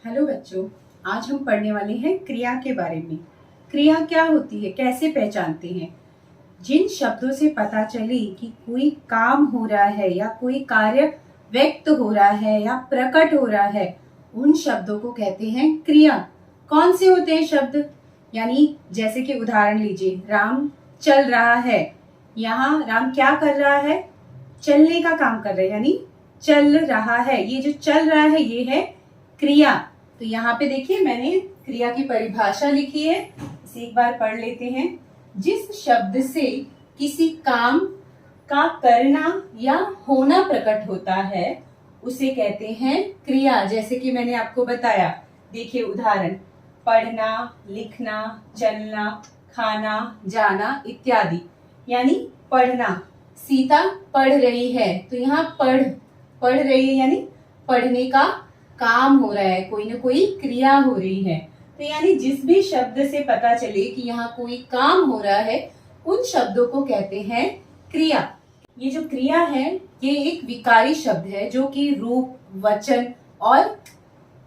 Hello बच्चों, आज हम पढ़ने वाले हैं क्रिया के बारे में। क्रिया क्या होती है, कैसे पहचानते हैं? जिन शब्दों से पता चले कि कोई काम हो रहा है या कोई कार्य व्यक्त हो रहा है या प्रकट हो रहा है, उन शब्दों को कहते हैं क्रिया। कौन से होते हैं शब्द? यानी जैसे कि उदाहरण लीजिए, राम चल रहा है। यहाँ राम क्या कर रहा है? चलने का काम कर रहा है, यानी चल रहा है। ये जो चल रहा है ये है क्रिया। तो यहाँ पे देखिए मैंने क्रिया की परिभाषा लिखी है, इसे एक बार पढ़ लेते हैं। जिस शब्द से किसी काम का करना या होना प्रकट होता है उसे कहते हैं क्रिया। जैसे कि मैंने आपको बताया, देखिए उदाहरण, पढ़ना, लिखना, चलना, खाना, जाना इत्यादि। यानी पढ़ना, सीता पढ़ रही है, तो यहाँ पढ़ रही है यानी पढ़ने का काम हो रहा है, कोई ना कोई क्रिया हो रही है। तो यानी जिस भी शब्द से पता चले कि यहाँ कोई काम हो रहा है, उन शब्दों को कहते हैं क्रिया। ये जो क्रिया है ये एक विकारी शब्द है जो कि रूप, वचन और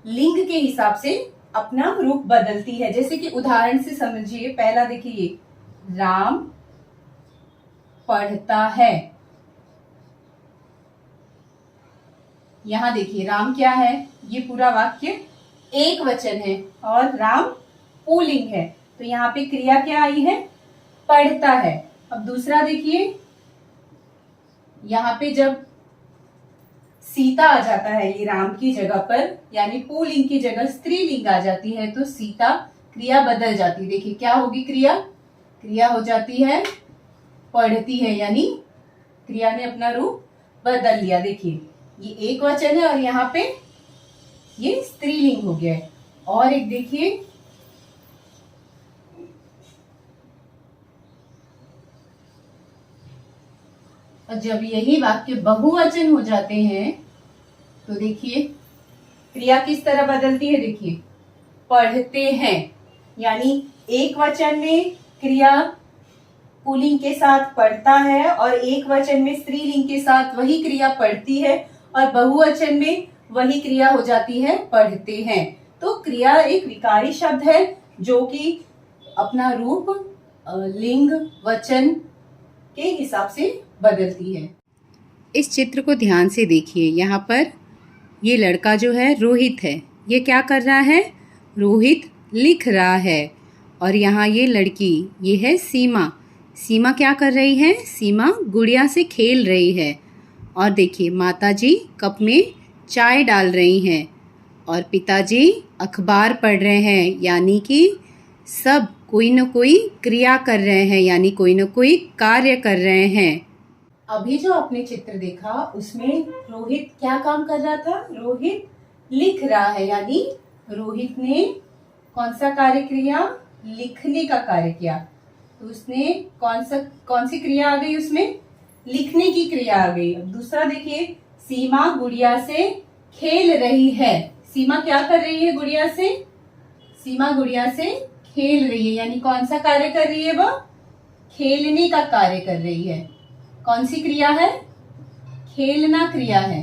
लिंग के हिसाब से अपना रूप बदलती है। जैसे कि उदाहरण से समझिए, पहला देखिए, राम पढ़ता है। यहाँ देखिए राम क्या है, ये पूरा वाक्य एक वचन है और राम पुल्लिंग है, तो यहाँ पे क्रिया क्या आई है? पढ़ता है। अब दूसरा देखिए, यहाँ पे जब सीता आ जाता है ये राम की जगह पर, यानी पुल्लिंग की जगह स्त्रीलिंग आ जाती है, तो सीता क्रिया बदल जाती है। देखिए क्या होगी क्रिया? क्रिया हो जाती है पढ़ती है, यानी क्रिया ने अपना रूप बदल लिया। देखिए ये एक वचन है और यहाँ पे ये स्त्रीलिंग हो गया है। और एक देखिए, और जब यही वाक्य बहुवचन हो जाते हैं तो देखिए क्रिया किस तरह बदलती है। देखिए पढ़ते हैं, यानी एक वचन में क्रिया पुल्लिंग के साथ पढ़ता है और एक वचन में स्त्रीलिंग के साथ वही क्रिया पढ़ती है, और बहुवचन में वही क्रिया हो जाती है पढ़ते हैं। तो क्रिया एक विकारी शब्द है जो कि अपना रूप लिंग, वचन के हिसाब से बदलती है। इस चित्र को ध्यान से देखिए, यहाँ पर ये लड़का जो है रोहित है, ये क्या कर रहा है? रोहित लिख रहा है। और यहाँ ये लड़की, ये है सीमा। सीमा क्या कर रही है? सीमा गुड़िया से खेल रही है। और देखिए माताजी कप में चाय डाल रही हैं और पिताजी अखबार पढ़ रहे हैं, यानी कि सब कोई न कोई क्रिया कर रहे हैं, यानी कोई न कोई कार्य कर रहे हैं। अभी जो आपने चित्र देखा उसमें रोहित क्या काम कर रहा था? रोहित लिख रहा है, यानी रोहित ने कौन सा कार्य किया? लिखने का कार्य किया। तो उसने कौन सी क्रिया आ गई उसमें? लिखने की क्रिया आ गई। अब दूसरा देखिए, सीमा गुड़िया से खेल रही है। सीमा क्या कर रही है गुड़िया से? सीमा गुड़िया से खेल रही है, यानी कौन सा कार्य कर रही है? वह खेलने का कार्य कर रही है। कौन सी क्रिया है? खेलना क्रिया है।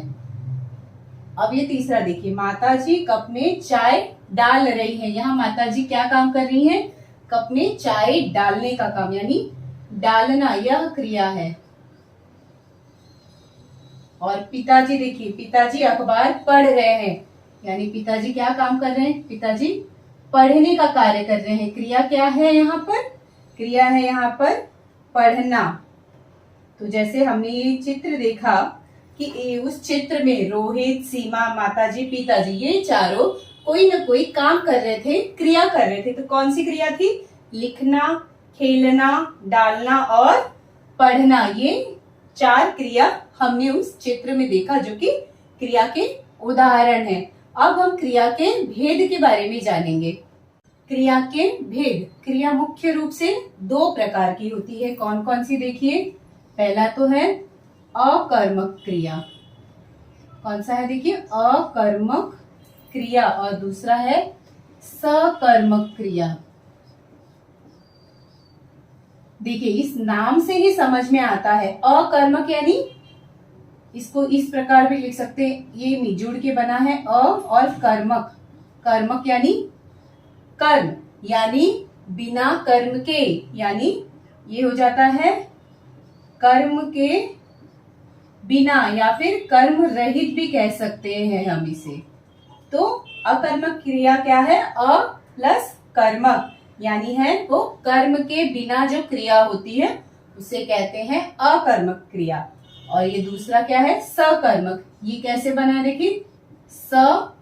अब ये तीसरा देखिए, माताजी कप में चाय डाल रही है। यहाँ माताजी क्या काम कर रही है? कप में चाय डालने का काम, यानी डालना, यह क्रिया है। और पिताजी देखिए, पिताजी अखबार पढ़ रहे हैं, यानी पिताजी क्या काम कर रहे हैं? पिताजी पढ़ने का कार्य कर रहे हैं। क्रिया क्या है यहाँ पर? क्रिया है यहाँ पर पढ़ना। तो जैसे हमने ये चित्र देखा कि उस चित्र में रोहित, सीमा, माताजी, पिताजी, ये चारों कोई न कोई काम कर रहे थे, क्रिया कर रहे थे। तो कौन सी क्रिया थी? लिखना, खेलना, डालना और पढ़ना। ये चार क्रिया हमने उस चित्र में देखा जो कि क्रिया के उदाहरण हैं। अब हम क्रिया के भेद के बारे में जानेंगे। क्रिया के भेद। क्रिया मुख्य रूप से दो प्रकार की होती है। कौन कौन सी? देखिए पहला तो है अकर्मक क्रिया। कौन सा है? देखिए अकर्मक क्रिया। और दूसरा है सकर्मक क्रिया। देखिए इस नाम से ही समझ में आता है, अकर्मक यानी इसको इस प्रकार भी लिख सकते हैं, ये जुड़ के बना है अ और कर्मक, कर्मक यानी कर्म, यानी बिना कर्म के, यानी ये हो जाता है कर्म के बिना, या फिर कर्म रहित भी कह सकते हैं हम इसे। तो अकर्मक क्रिया क्या है? अ प्लस कर्मक, यानी है वो कर्म के बिना जो क्रिया होती है उसे कहते हैं अकर्मक क्रिया। और ये दूसरा क्या है? सकर्मक। ये कैसे बना? देखिए, स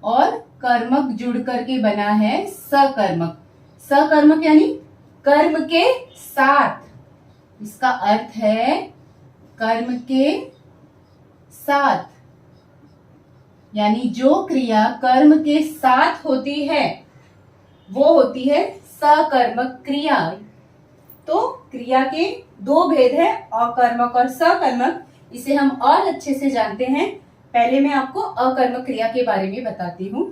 और कर्मक जुड़ करके बना है सकर्मक। सकर्मक यानी कर्म के साथ, इसका अर्थ है कर्म के साथ, यानी जो क्रिया कर्म के साथ होती है वो होती है सकर्मक क्रिया। तो क्रिया के दो भेद है, अकर्मक और सकर्मक। इसे हम और अच्छे से जानते हैं। पहले मैं आपको अकर्मक क्रिया के बारे में बताती हूँ।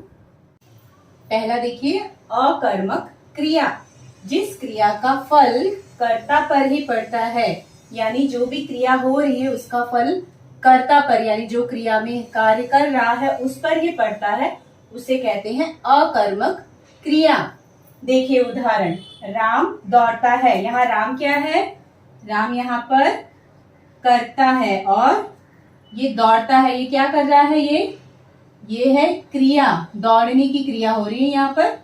पहला देखिए, अकर्मक क्रिया, जिस क्रिया का फल कर्ता पर ही पड़ता है, यानी जो भी क्रिया हो रही है उसका फल कर्ता पर, यानी जो क्रिया में कार्य कर रहा है उस पर ही पड़ता है, उसे कहते हैं अकर्मक क्रिया। देखिए उदाहरण, राम दौड़ता है। यहाँ राम क्या है? राम यहाँ पर करता है, और ये दौड़ता है। ये क्या कर रहा है? ये है क्रिया, दौड़ने की क्रिया हो रही है यहाँ पर,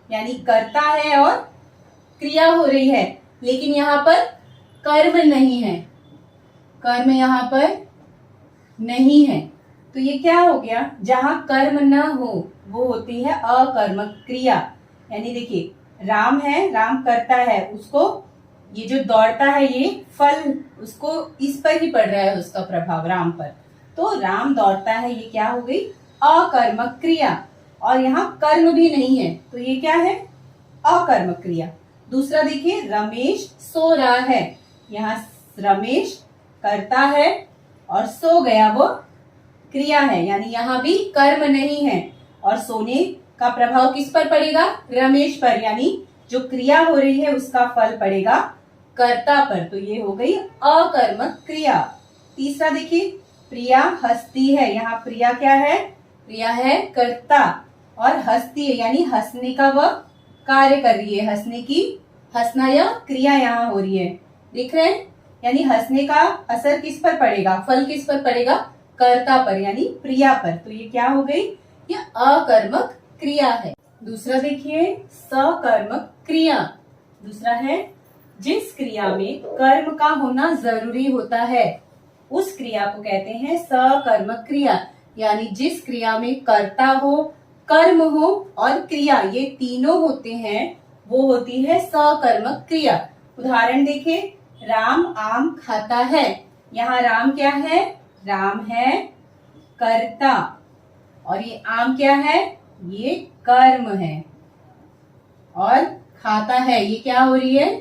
यानी करता है और क्रिया हो रही है, लेकिन यहाँ पर कर्म नहीं है, कर्म यहाँ पर नहीं है। तो ये क्या हो गया? जहां कर्म न हो वो होती है अकर्मक क्रिया। यानी देखिए, राम है, राम करता है, उसको ये जो दौड़ता है ये फल उसको इस पर ही पड़ रहा है, उसका प्रभाव राम पर। तो राम दौड़ता है, ये क्या हो गई? अकर्मक क्रिया। और यहाँ कर्म भी नहीं है, तो ये क्या है? अकर्मक क्रिया। दूसरा देखिए, रमेश सो रहा है। यहाँ रमेश करता है और सो गया, वो क्रिया है, यानी यहाँ भी कर्म नहीं है। और सोने का प्रभाव किस पर पड़ेगा? रमेश पर, यानी जो क्रिया हो रही है उसका फल पड़ेगा कर्ता पर। तो ये हो गई अकर्मक क्रिया। तीसरा देखिए, प्रिया हंसती है। यहाँ प्रिया क्या है? प्रिया है कर्ता, और हंसती है यानी हंसने का वह कार्य कर रही है, हंसने की, हंसना यह क्रिया यहाँ हो रही है, दिख रहे हैं? यानी हंसने का असर किस पर पड़ेगा? फल किस पर पड़ेगा? कर्ता पर, यानी प्रिया पर। तो ये क्या हो गई? ये अकर्मक क्रिया है। दूसरा देखिए, सकर्मक क्रिया। दूसरा है, जिस क्रिया में कर्म का होना जरूरी होता है उस क्रिया को कहते हैं सकर्मक क्रिया। यानी जिस क्रिया में कर्ता हो, कर्म हो और क्रिया, ये तीनों होते हैं, वो होती है सकर्मक क्रिया। उदाहरण देखिए, राम आम खाता है। यहाँ राम क्या है? राम है कर्ता, और ये आम क्या है? ये कर्म है, और खाता है, ये क्या हो रही है?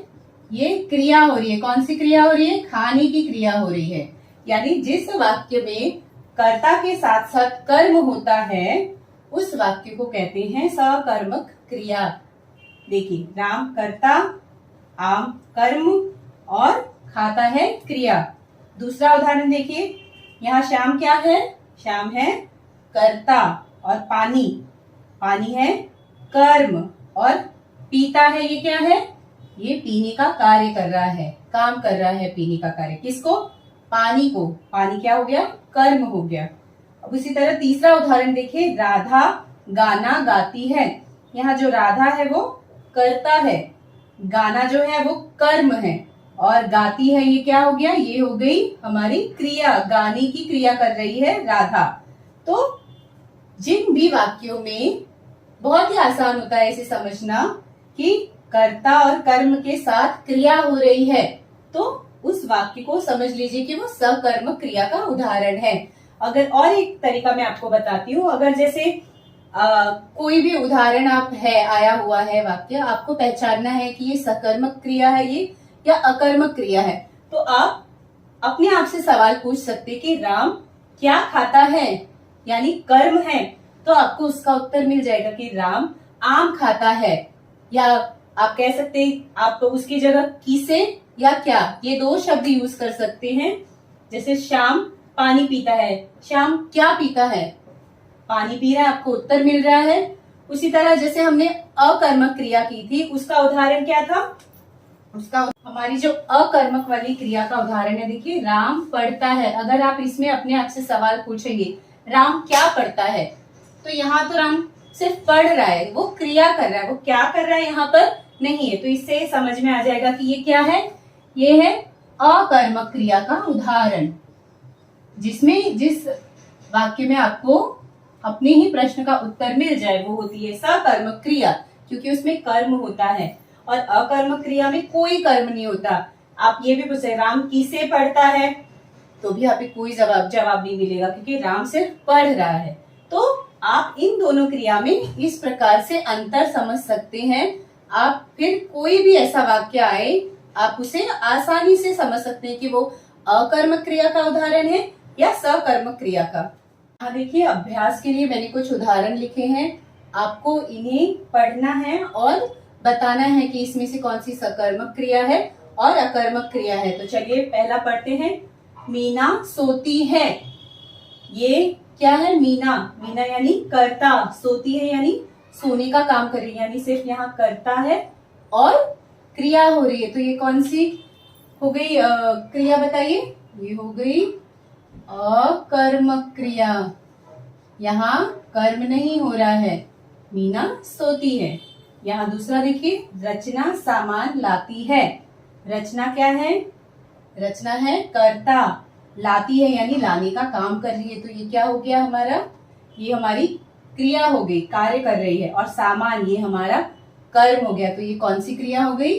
ये क्रिया हो रही है। कौन सी क्रिया हो रही है? खाने की क्रिया हो रही है। यानी जिस वाक्य में कर्ता के साथ साथ कर्म होता है उस वाक्य को कहते हैं सकर्मक क्रिया। देखिए, राम कर्ता, आम कर्म और खाता है क्रिया। दूसरा उदाहरण देखिए, यहाँ श्याम क्या है? श्याम है कर्ता, और पानी, पानी है कर्म, और पीता है, ये क्या है? ये पीने का कार्य कर रहा है, काम कर रहा है पीने का कार्य। किसको? पानी को। पानी क्या हो गया? कर्म हो गया। अब उसी तरह तीसरा उदाहरण देखिए, राधा गाना गाती है। यहाँ जो राधा है वो कर्ता है, गाना जो है वो कर्म है, और गाती है, ये क्या हो गया? ये हो गई हमारी क्रिया, गाने की क्रिया कर रही है राधा। तो जिन भी वाक्यों में बहुत ही आसान होता है इसे समझना कि कर्ता और कर्म के साथ क्रिया हो रही है, तो उस वाक्य को समझ लीजिए कि वो सकर्मक क्रिया का उदाहरण है। अगर और एक तरीका मैं आपको बताती हूँ, अगर जैसे कोई भी उदाहरण आप है आया हुआ है वाक्य, आपको पहचानना है कि ये सकर्मक क्रिया है ये या अकर्मक क्रिया है, तो आप अपने आप से सवाल पूछ सकते कि राम क्या खाता है, यानी कर्म है, तो आपको उसका उत्तर मिल जाएगा कि राम आम खाता है। या आप कह सकते हैं, आप तो उसकी जगह किसे या क्या, ये दो शब्द यूज कर सकते हैं। जैसे श्याम पानी पीता है, श्याम क्या पीता है? पानी पी रहा है, आपको उत्तर मिल रहा है। उसी तरह जैसे हमने अकर्मक क्रिया की थी, उसका उदाहरण क्या था? उसका हमारी जो अकर्मक वाली क्रिया का उदाहरण है, देखिए राम पढ़ता है। अगर आप इसमें अपने आप से सवाल पूछेंगे राम क्या पढ़ता है, तो यहाँ तो राम सिर्फ पढ़ रहा है, वो क्रिया कर रहा है, वो क्या कर रहा है यहाँ पर नहीं है। तो इससे समझ में आ जाएगा कि ये क्या है, ये है अकर्मक क्रिया का उदाहरण, जिसमें जिस वाक्य में आपको अपने ही प्रश्न का उत्तर मिल जाए वो होती है सकर्मक क्रिया, क्योंकि उसमें कर्म होता है। और अकर्मक क्रिया में कोई कर्म नहीं होता। आप ये भी पूछे राम किसे पढ़ता है, तो भी आपको कोई जवाब नहीं मिलेगा, क्योंकि राम सिर्फ पढ़ रहा है। तो आप इन दोनों क्रिया में इस प्रकार से अंतर समझ सकते हैं। आप फिर कोई भी ऐसा वाक्य आए, आप उसे आसानी से समझ सकते हैं कि वो अकर्मक क्रिया का उदाहरण है या सकर्मक क्रिया का। हाँ देखिए, अभ्यास के लिए मैंने कुछ उदाहरण लिखे हैं, आपको इन्हें पढ़ना है और बताना है कि इसमें से कौन सी सकर्मक क्रिया है और अकर्मक क्रिया है। तो चलिए पहला पढ़ते हैं। मीना सोती है, ये क्या है? मीना, मीना यानी कर्ता, सोती है यानी सोने का काम कर रही है, यानी सिर्फ यहाँ करता है और क्रिया हो रही है। तो ये कौन सी हो गई क्रिया, बताइए? ये हो गई अकर्मक क्रिया, यहाँ कर्म नहीं हो रहा है, मीना सोती है। यहाँ दूसरा देखिए, रचना सामान लाती है। रचना क्या है? रचना है कर्ता, लाती है यानी लाने का काम कर रही है। तो ये क्या हो गया हमारा? ये हमारी क्रिया हो गई, कार्य कर रही है। और सामान, ये हमारा कर्म हो गया। तो ये कौन सी क्रिया हो गई?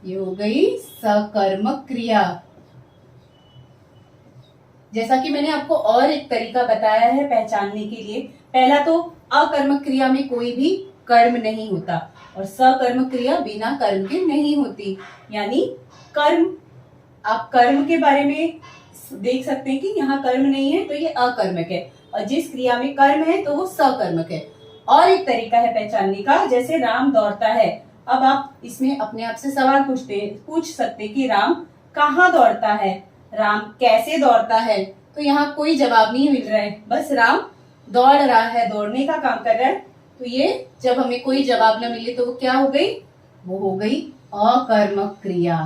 ये हो गई सकर्मक क्रिया। जैसा कि मैंने आपको और एक तरीका बताया है पहचानने के लिए। पहला तो अकर्मक क्रिया में कोई भी कर्म नहीं होता और सकर्मक क्रिया बिना कर्म के नहीं होती। यानी कर्म, आप कर्म के बारे में देख सकते हैं कि यहाँ कर्म नहीं है तो ये अकर्मक है, और जिस क्रिया में कर्म है तो वो सकर्मक है। और एक तरीका है पहचानने का, जैसे राम दौड़ता है। अब आप इसमें अपने आप से सवाल पूछ सकते कि राम कहाँ दौड़ता है, राम कैसे दौड़ता है। तो यहाँ कोई जवाब नहीं मिल रहा है, बस राम दौड़ रहा है, दौड़ने का काम कर रहा है। तो ये जब हमें कोई जवाब न मिले तो वो क्या हो गई? वो हो गई अकर्मक क्रिया।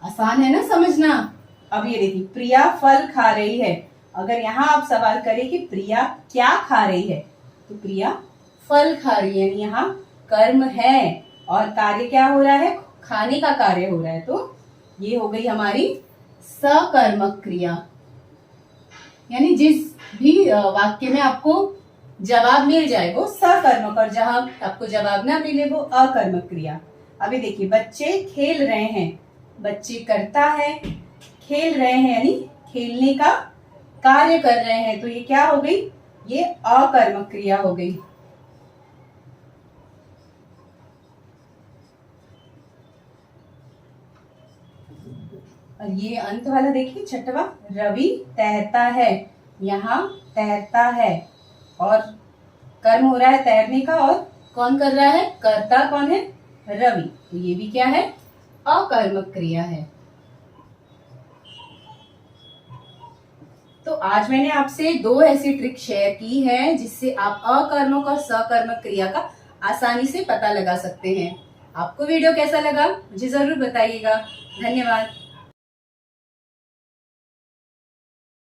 आसान है ना समझना? अब ये देखिए, प्रिया फल खा रही है। अगर यहाँ आप सवाल करें कि प्रिया क्या खा रही है, तो प्रिया फल खा रही है, यानी यहाँ कर्म है और कार्य क्या हो रहा है? खाने का कार्य हो रहा है। तो ये हो गई हमारी सकर्मक क्रिया। यानी जिस भी वाक्य में आपको जवाब मिल जाए वो सकर्मक, और जहां आपको जवाब ना मिले वो अकर्मक क्रिया। अभी देखिए, बच्चे खेल रहे हैं। बच्चे करता है, खेल रहे हैं यानी खेलने का कार्य कर रहे हैं। तो ये क्या हो गई? ये अकर्मक क्रिया हो गई। और ये अंत वाला देखिए, छठवा, रवि तैरता है। यहाँ तैरता है और कर्म हो रहा है तैरने का, और कौन कर रहा है? कर्ता कौन है? रवि। तो ये भी क्या है? अकर्मक क्रिया है। तो आज मैंने आपसे दो ऐसी ट्रिक शेयर की है जिससे आप अकर्मक और सकर्मक क्रिया का आसानी से पता लगा सकते हैं। आपको वीडियो कैसा लगा मुझे जरूर बताइएगा। धन्यवाद।